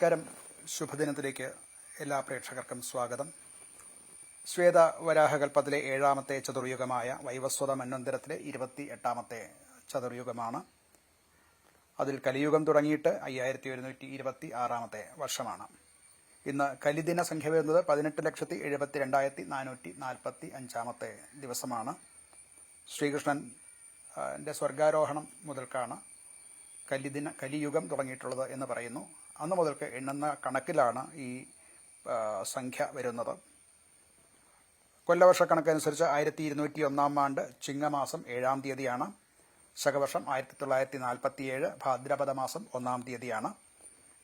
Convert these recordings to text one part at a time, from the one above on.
നമസ്കാരം. ശുഭദിനത്തിലേക്ക് എല്ലാ പ്രേക്ഷകർക്കും സ്വാഗതം. ശ്വേതവരാഹകൽപ്പത്തിലെ 7ാമത്തെ ചതുർയുഗമായ വൈവസ്വത മന്വന്തരത്തിലെ 28ാമത്തെ ചതുർയുഗമാണ്. അതിൽ കലിയുഗം തുടങ്ങിയിട്ട് 5126ാമത്തെ വർഷമാണ്. ഇന്ന് കലിദിന സംഖ്യ വരുന്നത് 18,72,445ാമത്തെ ദിവസമാണ്. ശ്രീകൃഷ്ണന്റെ സ്വർഗാരോഹണം മുതൽക്കാണ് കലിയുഗം തുടങ്ങിയിട്ടുള്ളത് എന്ന് പറയുന്നു. അന്ന് മുതൽക്ക് എണ്ണുന്ന കണക്കിലാണ് ഈ സംഖ്യ വരുന്നത്. കൊല്ലവർഷക്കണക്കനുസരിച്ച് 1201 ആണ്ട് ചിങ്ങമാസം 7-ാം തീയതിയാണ്. ശകവർഷം 1947 ഭാദ്രപദ മാസം 1-ാം തീയതിയാണ്.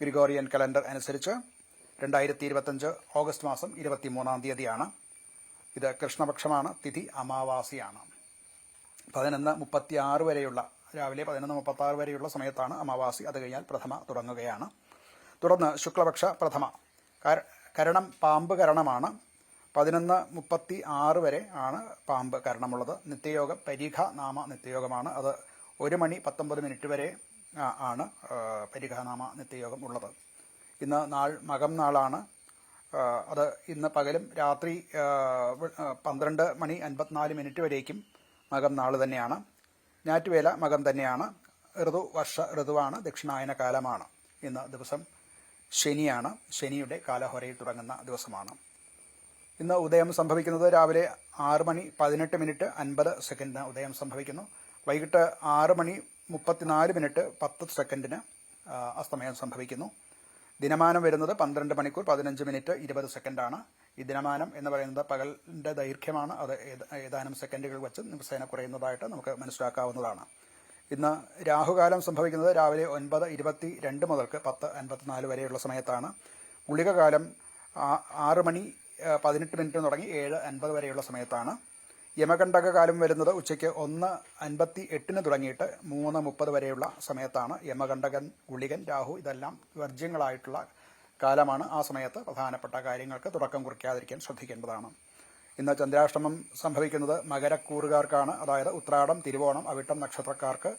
ഗ്രിഗോറിയൻ കലണ്ടർ അനുസരിച്ച് 2025 ഓഗസ്റ്റ് മാസം 23-ാം തീയതിയാണ്. ഇത് കൃഷ്ണപക്ഷമാണ്. തിഥി അമാവാസിയാണ്. 11:36 വരെയുള്ള രാവിലെ 11:36 വരെയുള്ള സമയത്താണ് അമാവാസി. അത് കഴിഞ്ഞാൽ പ്രഥമ തുടങ്ങുകയാണ്. തുടർന്ന് ശുക്ലപക്ഷ പ്രഥമ. കരണം പാമ്പ് കരണമാണ്. 11:36 വരെ ആണ് പാമ്പ് കരണമുള്ളത്. നിത്യയോഗം പരിഘ നാമ നിത്യയോഗമാണ്. അത് 1:19 വരെ ആണ് പരിഘനാമ നിത്യയോഗം ഉള്ളത്. ഇന്ന് നാൾ മകം നാളാണ്. അത് ഇന്ന് പകലും രാത്രി 12:54 വരേക്കും മകം നാൾ തന്നെയാണ്. ഞാറ്റുവേല മകം തന്നെയാണ്. ഋതു വർഷ ഋതുവാണ്. ദക്ഷിണായന കാലമാണ്. ഇന്ന് ദിവസം ശനിയാണ്. ശനിയുടെ കാലഹോരയിൽ തുടങ്ങുന്ന ദിവസമാണ്. ഇന്ന് ഉദയം സംഭവിക്കുന്നത് രാവിലെ 6:18:50 ഉദയം സംഭവിക്കുന്നു. വൈകിട്ട് 6:34:10 അസ്തമയം സംഭവിക്കുന്നു. ദിനമാനം വരുന്നത് 12 മണിക്കൂർ 15 മിനിറ്റ് 20 സെക്കൻഡാണ്. ഈ ദിനമാനം എന്ന് പറയുന്നത് പകലിന്റെ ദൈർഘ്യമാണ്. അത് ഏതാനും സെക്കൻഡുകൾ വെച്ച് ദിവസേന കുറയുന്നതായിട്ട് നമുക്ക് മനസ്സിലാക്കാവുന്നതാണ്. ഇന്ന് രാഹുകാലം സംഭവിക്കുന്നത് രാവിലെ 9:22 മുതൽക്ക് 10:54 വരെയുള്ള സമയത്താണ്. ഗുളികകാലം 6:18 തുടങ്ങി 7:50 വരെയുള്ള സമയത്താണ്. യമകണ്ഠക കാലം വരുന്നത് ഉച്ചയ്ക്ക് 1:58 തുടങ്ങിയിട്ട് 3:30 വരെയുള്ള സമയത്താണ്. യമകണ്ഠകൻ, ഗുളികൻ, രാഹു ഇതെല്ലാം വർജ്യങ്ങളായിട്ടുള്ള കാലമാണ്. ആ സമയത്ത് പ്രധാനപ്പെട്ട കാര്യങ്ങൾക്ക് തുടക്കം കുറിക്കാതിരിക്കാൻ ശ്രദ്ധിക്കേണ്ടതാണ്. ഇന്ന് ചന്ദ്രാഷ്ടമം സംഭവിക്കുന്നത് മകരക്കൂറുകാർക്കാണ്. അതായത് ഉത്രാടം, തിരുവോണം, അവിട്ടം നക്ഷത്രക്കാർക്ക്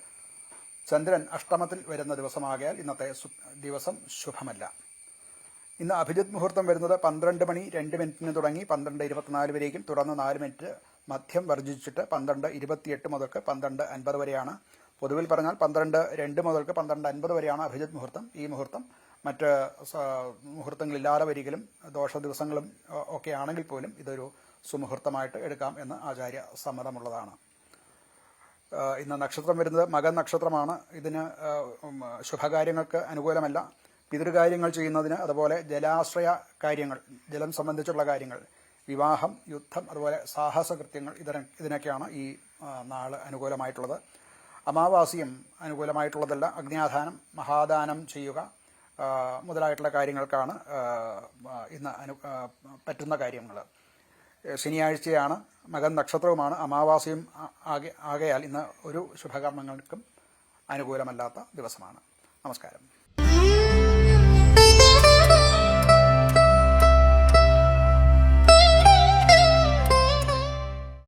ചന്ദ്രൻ അഷ്ടമത്തിൽ വരുന്ന ദിവസമാകയാൽ ഇന്നത്തെ ദിവസം ശുഭമല്ല. ഇന്ന് അഭിജിത് മുഹൂർത്തം വരുന്നത് 12:02 തുടങ്ങി 12:24 വരേക്കും. തുടർന്ന് 4 മിനിറ്റ് മധ്യം വർജിച്ചിട്ട് 12:28 മുതൽക്ക് 12:50 വരെയാണ്. പൊതുവിൽ പറഞ്ഞാൽ 12:02 മുതൽക്ക് 12:50 വരെയാണ് അഭിജിത് മുഹൂർത്തം. ഈ മുഹൂർത്തം മറ്റ് മുഹൂർത്തങ്ങളില്ലാതെ വരികയും ദോഷ ദിവസങ്ങളും ഒക്കെ ആണെങ്കിൽ പോലും ഇതൊരു സുമുഹൂർത്തമായിട്ട് എടുക്കാം എന്ന് ആചാര്യ സമ്മതമുള്ളതാണ്. ഇന്ന് നക്ഷത്രം വരുന്നത് മകൻ നക്ഷത്രമാണ്. ഇതിന് ശുഭകാര്യങ്ങൾക്ക് അനുകൂലമല്ല. പിതൃകാര്യങ്ങൾ ചെയ്യുന്നതിന്, അതുപോലെ ജലാശ്രയ കാര്യങ്ങൾ, ജലം സംബന്ധിച്ചുള്ള കാര്യങ്ങൾ, വിവാഹം, യുദ്ധം, അതുപോലെ സാഹസകൃത്യങ്ങൾ ഇതിനൊക്കെയാണ് ഈ നാള് അനുകൂലമായിട്ടുള്ളത്. അമാവാസിയും അനുകൂലമായിട്ടുള്ളതല്ല. അഗ്നിയാധാനം, മഹാദാനം ചെയ്യുക മുതലായിട്ടുള്ള കാര്യങ്ങൾക്കാണ് ഇന്ന് പറ്റുന്ന കാര്യങ്ങൾ. ശനിയാഴ്ചയാണ്. മകൻ നക്ഷത്രവുമാണ്. അമാവാസിയും ആകയാൽ ഇന്ന് ഒരു ശുഭകർമ്മങ്ങൾക്കും അനുകൂലമല്ലാത്ത ദിവസമാണ്. നമസ്കാരം.